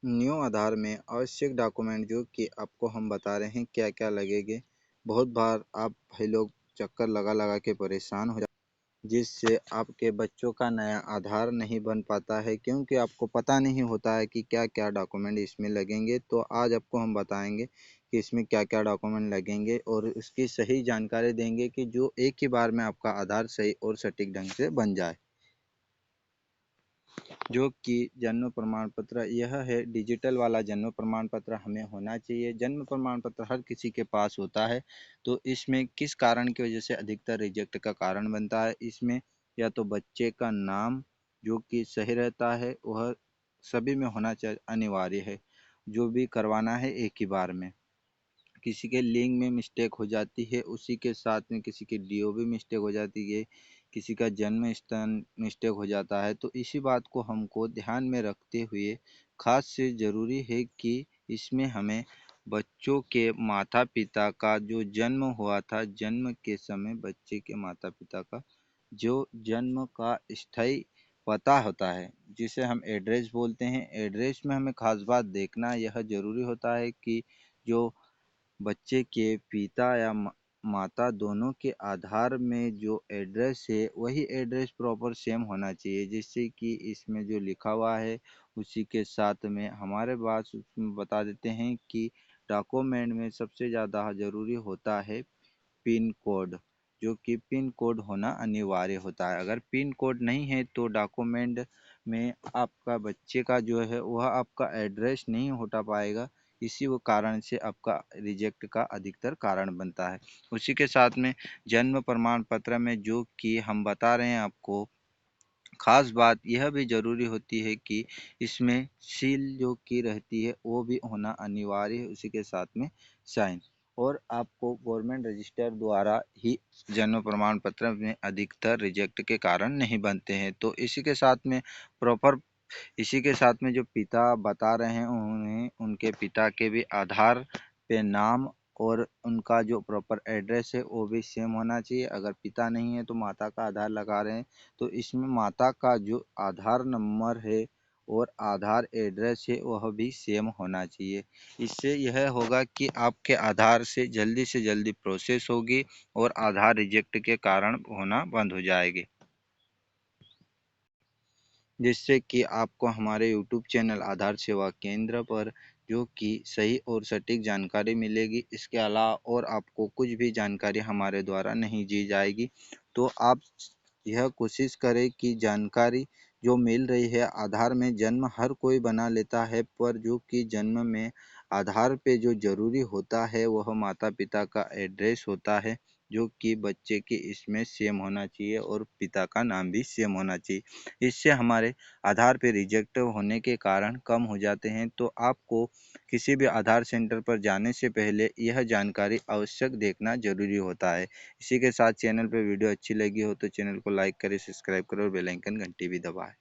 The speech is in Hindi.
न्यू आधार में आवश्यक डॉक्यूमेंट जो कि आपको हम बता रहे हैं क्या क्या लगेंगे। बहुत बार आप भाई लोग चक्कर लगा लगा के परेशान हो जाते, जिससे आपके बच्चों का नया आधार नहीं बन पाता है, क्योंकि आपको पता नहीं होता है कि क्या क्या डॉक्यूमेंट इसमें लगेंगे। तो आज आपको हम बताएंगे कि इसमें क्या क्या डॉक्यूमेंट लगेंगे और उसकी सही जानकारी देंगे कि जो एक ही बार में आपका आधार सही और सटीक ढंग से बन जाए। जो कि जन्म प्रमाण पत्र, यह है डिजिटल वाला जन्म प्रमाण पत्र हमें होना चाहिए। जन्म प्रमाण पत्र हर किसी के पास होता है। तो इसमें किस कारण की वजह से अधिकतर रिजेक्ट का कारण बनता है, इसमें या तो बच्चे का नाम जो कि सही रहता है वह सभी में होना चाहिए, अनिवार्य है। जो भी करवाना है एक ही बार में। किसी के लिंग में मिस्टेक हो जाती है, उसी के साथ में किसी के डीओ भी मिस्टेक हो जाती है, किसी का जन्म स्थान मिस्टेक हो जाता है। तो इसी बात को हमको ध्यान में रखते हुए खास से ज़रूरी है कि इसमें हमें बच्चों के माता पिता का जो जन्म हुआ था, जन्म के समय बच्चे के माता पिता का जो जन्म का स्थायी पता होता है, जिसे हम एड्रेस बोलते हैं। एड्रेस में हमें खास बात देखना यह ज़रूरी होता है कि जो बच्चे के पिता या माता दोनों के आधार में जो एड्रेस है वही एड्रेस प्रॉपर सेम होना चाहिए, जिससे कि इसमें जो लिखा हुआ है उसी के साथ में हमारे पास उसमें बता देते हैं कि डॉक्यूमेंट में सबसे ज़्यादा ज़रूरी होता है पिन कोड, जो कि पिन कोड होना अनिवार्य होता है। अगर पिन कोड नहीं है तो डॉक्यूमेंट में आपका बच्चे का जो है वह आपका एड्रेस नहीं हटा पाएगा। इसी वो कारण से आपका रिजेक्ट का अधिकतर कारण बनता है। उसी के साथ में जन्म प्रमाण पत्र में जो कि हम बता रहे हैं आपको, खास बात यह भी ज़रूरी होती है कि इसमें सील जो की रहती है वो भी होना अनिवार्य है, उसी के साथ में साइन। और आपको गवर्नमेंट रजिस्टर द्वारा ही जन्म प्रमाण पत्र में अधिकतर रिजेक्ट के कारण नहीं बनते हैं। तो इसी के साथ में प्रॉपर, इसी के साथ में जो पिता बता रहे हैं उन्हें उनके पिता के भी आधार पे नाम और उनका जो प्रॉपर एड्रेस है वो भी सेम होना चाहिए। अगर पिता नहीं है तो माता का आधार लगा रहे हैं तो इसमें माता का जो आधार नंबर है और आधार एड्रेस है वह भी सेम होना चाहिए। इससे यह होगा कि आपके आधार से जल्दी प्रोसेस होगी और आधार रिजेक्ट के कारण होना बंद हो जाएगी, जिससे कि आपको हमारे यूट्यूब चैनल आधार सेवा केंद्र पर जो कि सही और सटीक जानकारी मिलेगी। इसके अलावा और आपको कुछ भी जानकारी हमारे द्वारा नहीं दी जाएगी। तो आप यह कोशिश करें कि जानकारी जो मिल रही है, आधार में जन्म हर कोई बना लेता है, पर जो कि जन्म में आधार पे जो ज़रूरी होता है वह माता पिता का एड्रेस होता है, जो कि बच्चे के इसमें सेम होना चाहिए और पिता का नाम भी सेम होना चाहिए। इससे हमारे आधार पे रिजेक्ट होने के कारण कम हो जाते हैं। तो आपको किसी भी आधार सेंटर पर जाने से पहले यह जानकारी आवश्यक देखना ज़रूरी होता है। इसी के साथ चैनल पे वीडियो अच्छी लगी हो तो चैनल को लाइक करें, सब्सक्राइब करें और बेल आइकन घंटी भी दबाएं।